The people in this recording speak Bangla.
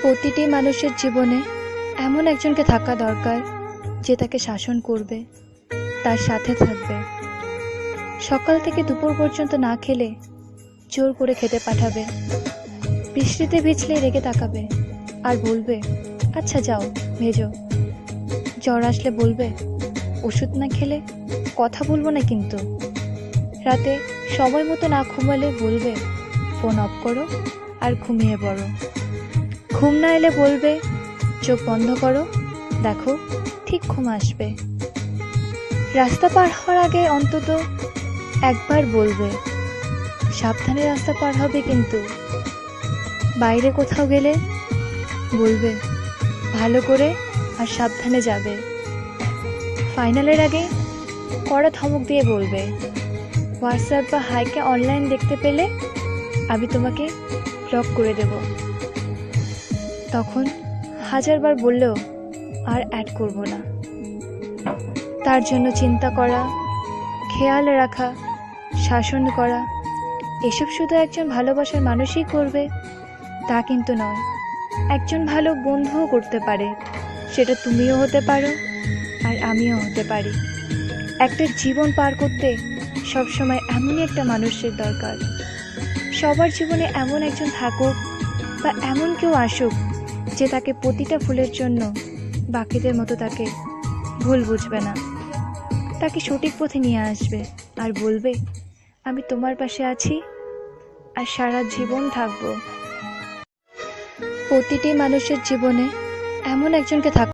প্রতিটি মানুষের জীবনে এমন একজনকে থাকা দরকার যে তাকে শাসন করবে, তার সাথে থাকবে। সকাল থেকে দুপুর পর্যন্ত না খেলে জোর করে খেতে পাঠাবে, বৃষ্টিতে ভিজলে রেগে তাকাবে আর বলবে আচ্ছা যাও ভেজো। জ্বর আসলে বলবে ওষুধ না খেলে কথা বলবো না কিন্তু। রাতে সময় মতো না ঘুমালে বলবে ফোন অফ করো আর ঘুমিয়ে পড়ো। ঘুম না এলে বলবে চোখ বন্ধ করো, দেখো ঠিক ঘুম আসবে। রাস্তা পার হওয়ার আগে অন্তত একবার বলবে সাবধানে রাস্তা পার হবে কিন্তু। বাইরে কোথাও গেলে বলবে ভালো করে আর সাবধানে যাবে। ফাইনালের আগে কড়া ধমক দিয়ে বলবে হোয়াটসঅ্যাপ বা হাইকে অনলাইন দেখতে পেলে আমি তোমাকে ব্লক করে দেব। তখন হাজারবার বললেও আর অ্যাড করব না। তার জন্য চিন্তা করা, খেয়াল রাখা, শাসন করা, এসব শুধু একজন ভালোবাসার মানুষই করবে তা কিন্তু নয়। একজন ভালো বন্ধুও করতে পারে, সেটা তুমিও হতে পারো আর আমিও হতে পারি। একটা জীবন পার করতে সবসময় এমনই একটা মানুষের দরকার। সবার জীবনে এমন একজন থাকুক বা এমন কেউ আসুক যে তাকে প্রতিটা ফুলের জন্য বাকিদের মতো তাকে ভুল বুঝবে না, তাকে সঠিক পথে নিয়ে আসবে আর বলবে আমি তোমার পাশে আছি আর সারা জীবন থাকবো। প্রতিটি মানুষের জীবনে এমন একজনকে থাক